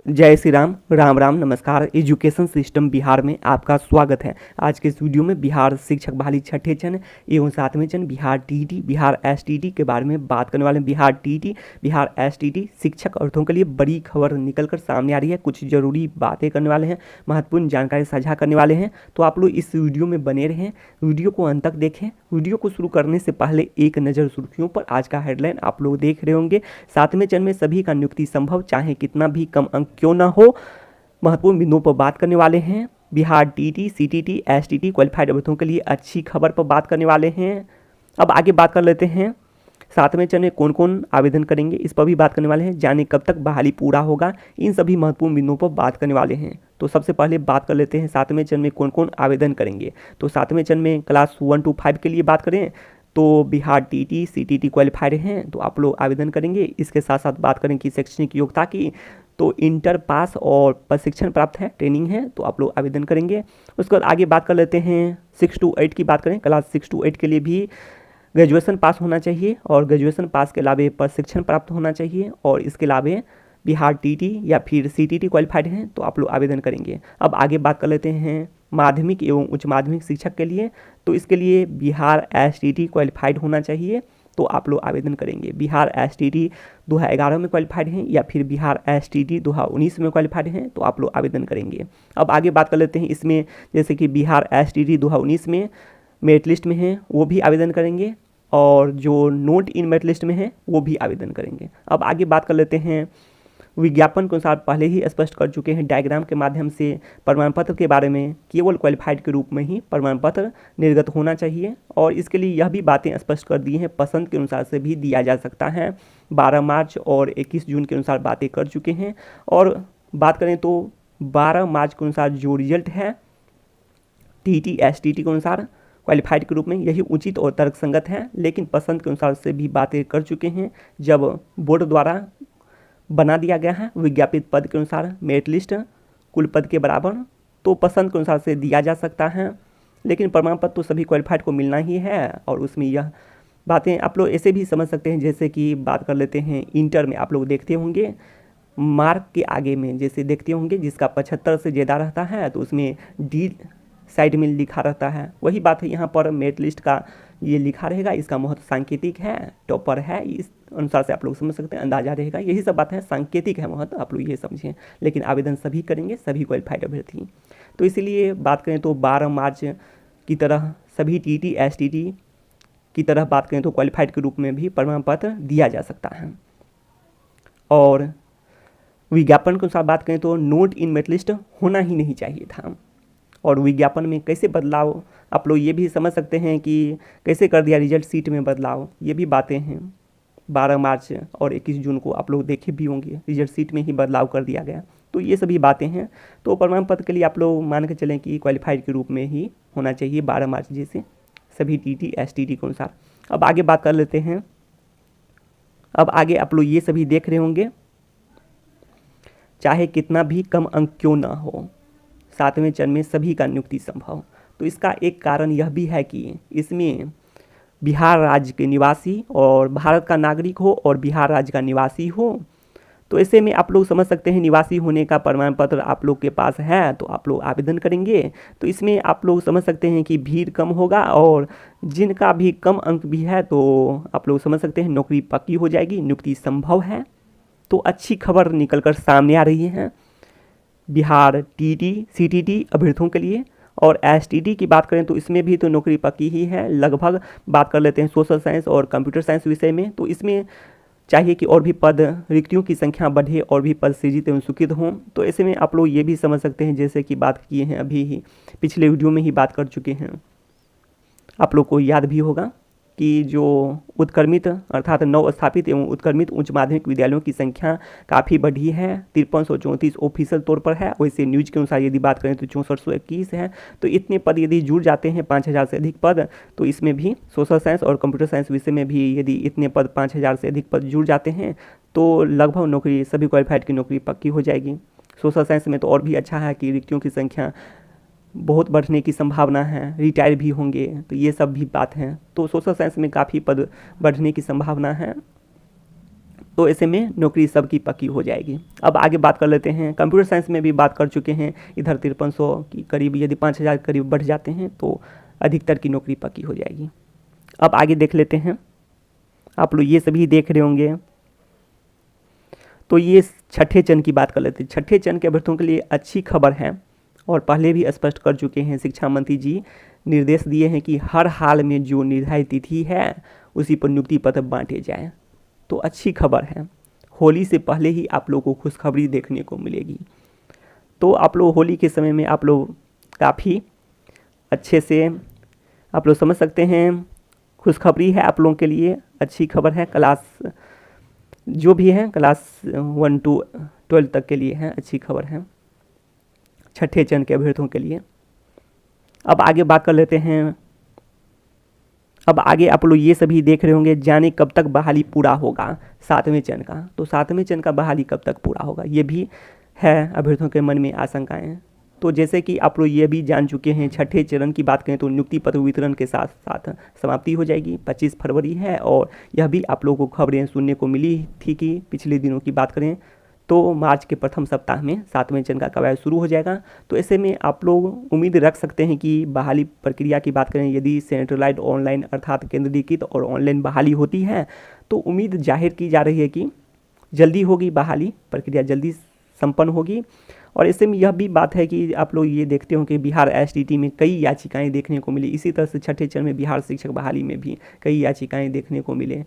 जय श्री राम, राम राम, नमस्कार। Education system Bihar में आपका स्वागत है। आज के इस वीडियो में बिहार शिक्षक बहाली छठे चरण एवं सातवें चरण बिहार टीटी, बिहार एसटीटी के बारे में बात करने वाले हैं। बिहार टीटी, बिहार एसटीटी शिक्षक अर्थों के लिए बड़ी खबर निकलकर सामने आ रही है। कुछ जरूरी बातें करने वाले हैं, महत्वपूर्ण जानकारी साझा करने वाले हैं। तो आप लोग इस वीडियो में बने रहें, वीडियो को अंत तक देखें। वीडियो को शुरू करने से पहले एक नज़र सुर्खियों पर। आज का हेडलाइन आप लोग देख रहे होंगे। सातवें चरण में सभी का नियुक्ति संभव, चाहे कितना भी कम अंक क्यों ना हो। महत्वपूर्ण बिंदुओं पर बात करने वाले हैं। Bihar TT, CTT, STT qualified अभ्यर्थियों के लिए अच्छी खबर पर बात करने वाले हैं। अब आगे बात कर लेते हैं, सातवें चरण में कौन कौन आवेदन करेंगे, इस पर भी बात करने वाले हैं। जाने कब तक बहाली पूरा होगा, इन सभी महत्वपूर्ण बिंदुओं पर बात करने वाले हैं। तो सबसे पहले बात कर लेते हैं सातवें चरण में कौन कौन आवेदन करेंगे। तो सातवें चरण में क्लास 1 to 5 के लिए बात करें तो बिहार टीटी, सीटीटी क्वालिफाइड हैं तो आप लोग आवेदन करेंगे। इसके साथ साथ बात करें कि शैक्षणिक योग्यता की, तो इंटर पास और प्रशिक्षण प्राप्त है, ट्रेनिंग है, तो आप लोग आवेदन करेंगे। उसके बाद आगे बात कर लेते हैं 6 to 8 की बात करें। क्लास 6 to 8 के लिए भी ग्रेजुएशन पास होना चाहिए और ग्रेजुएशन पास के अलावा प्रशिक्षण प्राप्त होना चाहिए और इसके अलावा बिहार टीटी या फिर सीटीटी क्वालिफाइड हैं तो आप लोग आवेदन करेंगे। अब आगे बात कर लेते हैं माध्यमिक एवं उच्च माध्यमिक शिक्षक के लिए। तो इसके लिए बिहार एसटीटी क्वालिफाइड होना चाहिए तो आप लोग आवेदन करेंगे। बिहार एसटीटी 2011 में क्वालिफाइड हैं या फिर बिहार एसटीटी 2019 में क्वालिफाइड हैं तो आप लोग आवेदन करेंगे। अब आगे बात कर लेते हैं इसमें, जैसे कि बिहार एसटीटी 2019 में मेरिट लिस्ट में हैं वो भी आवेदन करेंगे और जो नोट इन मेरिट लिस्ट में है वो भी आवेदन करेंगे। अब आगे बात कर लेते हैं विज्ञापन के अनुसार पहले ही स्पष्ट कर चुके हैं डायग्राम के माध्यम से प्रमाण पत्र के बारे में, केवल क्वालिफाइड के रूप में ही प्रमाण पत्र निर्गत होना चाहिए और इसके लिए यह भी बातें स्पष्ट कर दी हैं, पसंद के अनुसार से भी दिया जा सकता है। 12 मार्च और 21 जून के अनुसार बातें कर चुके हैं और बात करें तो 12 मार्च के अनुसार जो रिजल्ट है टीटी एसटीटी के अनुसार क्वालिफाइड के रूप में यही उचित और तर्कसंगत है, लेकिन पसंद के अनुसार से भी बातें कर चुके हैं। जब बोर्ड द्वारा बना दिया गया है विज्ञापित पद के अनुसार मेरिट लिस्ट कुल पद के बराबर, तो पसंद के अनुसार से दिया जा सकता है, लेकिन प्रमाण पत्र तो सभी क्वालिफाइड को मिलना ही है। और उसमें यह बातें आप लोग ऐसे भी समझ सकते हैं, जैसे कि बात कर लेते हैं इंटर में आप लोग देखते होंगे मार्क के आगे में जैसे देखते होंगे जिसका 75 से ज़्यादा रहता है तो उसमें डी साइड में लिखा रहता है। वही बात है यहाँ पर मेरिट लिस्ट का ये लिखा रहेगा, इसका महत्व सांकेतिक है, टॉपर है, इस अनुसार से आप लोग समझ सकते हैं, अंदाजा रहेगा। यही सब बात है, सांकेतिक है महत्व, आप लोग ये समझें। लेकिन आवेदन सभी करेंगे, सभी क्वालिफाइड अभ्यर्थी। तो इसीलिए बात करें तो 12 मार्च की तरह सभी टीटी एसटीटी की तरह बात करें तो क्वालिफाइड के रूप में भी प्रमाण पत्र दिया जा सकता है। और विज्ञापन के अनुसार बात करें तो नोट इन मेरिट लिस्ट होना ही नहीं चाहिए था। और विज्ञापन में कैसे बदलाव, आप लोग ये भी समझ सकते हैं कि कैसे कर दिया रिजल्ट सीट में बदलाव, ये भी बातें हैं। 12 मार्च और 21 जून को आप लोग देखे भी होंगे, रिजल्ट सीट में ही बदलाव कर दिया गया। तो ये सभी बातें हैं। तो प्रमाण पत्र के लिए आप लोग मान के चलें कि क्वालिफाइड के रूप में ही होना चाहिए 12 मार्च जैसे सभी टीटी एसटीटी के अनुसार। अब आगे बात कर लेते हैं। अब आगे आप लोग ये सभी देख रहे होंगे, चाहे कितना भी कम अंक क्यों ना हो, सातवें चरण में सभी का नियुक्ति संभव। तो इसका एक कारण यह भी है कि इसमें बिहार राज्य के निवासी और भारत का नागरिक हो और बिहार राज्य का निवासी हो। तो ऐसे में आप लोग समझ सकते हैं निवासी होने का प्रमाण पत्र आप लोग के पास है तो आप लोग आवेदन करेंगे। तो इसमें आप लोग समझ सकते हैं कि भीड़ कम होगा और जिनका भी कम अंक भी है तो आप लोग समझ सकते हैं नौकरी पक्की हो जाएगी, नियुक्ति संभव है। तो अच्छी खबर निकल कर सामने आ रही है बिहार टीटी सीटीटी अभ्यर्थियों के लिए। और एसटीटी की बात करें तो इसमें भी तो नौकरी पक्की ही है लगभग। बात कर लेते हैं सोशल साइंस और कंप्यूटर साइंस विषय में, तो इसमें चाहिए कि और भी पद, रिक्तियों की संख्या बढ़े और भी पद सृजित एवं स्वीकृत हों। तो ऐसे में आप लोग ये भी समझ सकते हैं, जैसे कि बात किए हैं अभी ही पिछले वीडियो में ही बात कर चुके हैं, आप लोग को याद भी होगा कि जो उत्क्रमित अर्थात नव स्थापित एवं उत्क्रमित उच्च माध्यमिक विद्यालयों की संख्या काफ़ी बढ़ी है, 5334 ऑफिशियल तौर पर है। वैसे न्यूज के अनुसार यदि बात करें तो 6421 है। तो इतने पद यदि जुड़ जाते हैं 5000 से अधिक पद, तो इसमें भी सोशल साइंस और कंप्यूटर साइंस विषय में भी यदि इतने पद 5000 से अधिक पद जुड़ जाते हैं तो लगभग नौकरी सभी क्वालिफाइड की नौकरी पक्की हो जाएगी। सोशल साइंस में तो और भी अच्छा है कि रिक्तियों की संख्या बहुत बढ़ने की संभावना है, रिटायर भी होंगे, तो ये सब भी बात है। तो सोशल साइंस में काफ़ी पद बढ़ने की संभावना है। तो ऐसे में नौकरी सबकी पक्की हो जाएगी। अब आगे बात कर लेते हैं, कंप्यूटर साइंस में भी बात कर चुके हैं। इधर 5300 की करीब, यदि 5000 करीब बढ़ जाते हैं तो अधिकतर की नौकरी पक्की हो जाएगी। अब आगे देख लेते हैं, आप लोग ये सभी देख रहे होंगे। तो ये छठे चरण की बात कर लेते हैं। छठे चरण के अभ्यर्थियों के लिए अच्छी खबर है, और पहले भी स्पष्ट कर चुके हैं शिक्षा मंत्री जी, निर्देश दिए हैं कि हर हाल में जो निर्धारित तिथि है उसी पर नियुक्ति पत्र बांटे जाए। तो अच्छी खबर है, होली से पहले ही आप लोगों को खुशखबरी देखने को मिलेगी। तो आप लोग होली के समय में आप लोग काफ़ी अच्छे से आप लोग समझ सकते हैं, खुशखबरी है आप लोगों के लिए, अच्छी खबर है। क्लास जो भी है क्लास 1 to 12 तक के लिए है, अच्छी खबर है छठे चरण के अभ्यर्थियों के लिए। अब आगे बात कर लेते हैं। अब आगे आप लोग ये सभी देख रहे होंगे, जाने कब तक बहाली पूरा होगा 7वें चरण का। तो 7वें चरण का बहाली कब तक पूरा होगा, ये भी है अभ्यर्थियों के मन में आशंकाएं। तो जैसे कि आप लोग ये भी जान चुके हैं, छठे चरण की बात करें तो नियुक्ति पत्र वितरण के साथ साथ समाप्ति हो जाएगी, 25 फरवरी है। और यह भी आप लोगों को खबरें सुनने को मिली थी कि पिछले दिनों की बात करें तो मार्च के प्रथम सप्ताह में 7वें चरण का कवायद शुरू हो जाएगा। तो ऐसे में आप लोग उम्मीद रख सकते हैं कि बहाली प्रक्रिया की बात करें, यदि सेंट्रलाइज्ड ऑनलाइन अर्थात केंद्रीकृत और ऑनलाइन बहाली होती है तो उम्मीद जाहिर की जा रही है कि जल्दी होगी, बहाली प्रक्रिया जल्दी संपन्न होगी। और ऐसे में यह भी बात है कि आप लोग ये देखते हो कि बिहार एसटीटी में कई याचिकाएं देखने को मिली, इसी तरह से छठे चरण में बिहार शिक्षक बहाली में भी कई याचिकाएं देखने को मिले।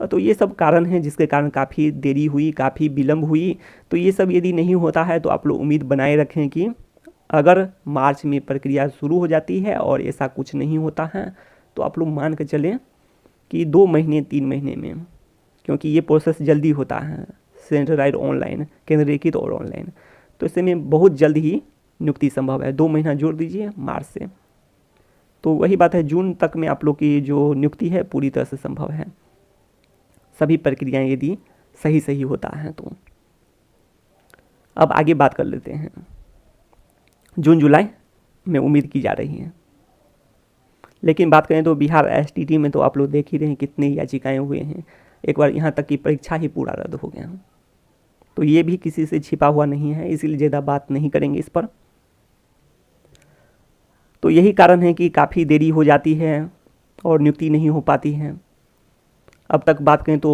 तो ये सब कारण हैं जिसके कारण काफ़ी देरी हुई, काफ़ी विलम्ब हुई। तो ये सब यदि नहीं होता है तो आप लोग उम्मीद बनाए रखें कि अगर मार्च में प्रक्रिया शुरू हो जाती है और ऐसा कुछ नहीं होता है तो आप लोग मान के चलें कि 2 महीने 3 महीने में, क्योंकि ये प्रोसेस जल्दी होता है सेंट्रलाइज्ड ऑनलाइन, केंद्रीकृत और ऑनलाइन। तो इससे में बहुत जल्द ही नियुक्ति संभव है। 2 महीना जोड़ दीजिए मार्च से, तो वही बात है, जून तक में आप लोग की जो नियुक्ति है पूरी तरह से संभव है, सभी प्रक्रियाएं यदि सही सही होता है तो। अब आगे बात कर लेते हैं, जून जुलाई में उम्मीद की जा रही है। लेकिन बात करें तो बिहार एसटीटी में तो आप लोग देख ही रहे हैं कितनी याचिकाएं हुए हैं, एक बार यहाँ तक कि परीक्षा ही पूरा रद्द हो गया। तो ये भी किसी से छिपा हुआ नहीं है, इसीलिए ज़्यादा बात नहीं करेंगे इस पर। तो यही कारण है कि काफ़ी देरी हो जाती है और नियुक्ति नहीं हो पाती है। अब तक बात करें तो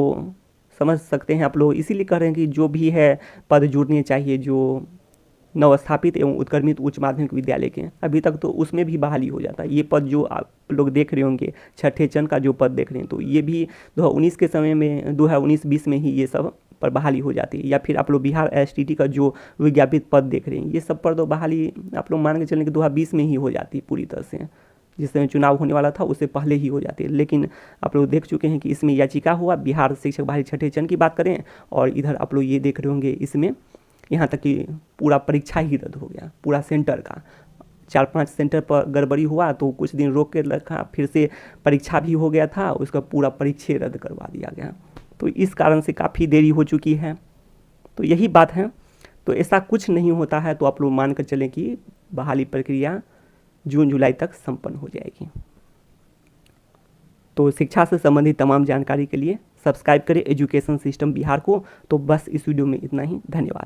समझ सकते हैं आप लोग, इसीलिए कह रहे हैं कि जो भी है पद जुड़ने चाहिए जो नवस्थापित एवं उत्क्रमित उच्च माध्यमिक विद्यालय के, अभी तक तो उसमें भी बहाली हो जाता है। ये पद जो आप लोग देख रहे होंगे, छठे चरण का जो पद देख रहे हैं, तो ये भी 2019 के समय में 2019-20 में ही ये सब पर बहाली हो जाती है। या फिर आप लोग बिहार एसटीटी का जो विज्ञापित पद देख रहे हैं, ये सब पर तो बहाली आप लोग मान के चलें कि 2020 में ही हो जाती है पूरी तरह से, जिस समय चुनाव होने वाला था उससे पहले ही हो जाती है। लेकिन आप लोग देख चुके हैं कि इसमें याचिका हुआ, बिहार शिक्षक बहाली छठे चरण की बात करें, और इधर आप लोग ये देख रहे होंगे इसमें यहाँ तक कि पूरा परीक्षा ही रद्द हो गया, पूरा सेंटर का 4-5 सेंटर पर गड़बड़ी हुआ तो कुछ दिन रोक के रखा, फिर से परीक्षा भी हो गया था, उसका पूरा परीक्षा रद्द करवा दिया गया। तो इस कारण से काफ़ी देरी हो चुकी है। तो यही बात है, तो ऐसा कुछ नहीं होता है तो आप लोग मान कर चलें कि बहाली प्रक्रिया जून जुलाई तक संपन्न हो जाएगी। तो शिक्षा से संबंधित तमाम जानकारी के लिए सब्सक्राइब करें एजुकेशन सिस्टम बिहार को। तो बस इस वीडियो में इतना ही, धन्यवाद।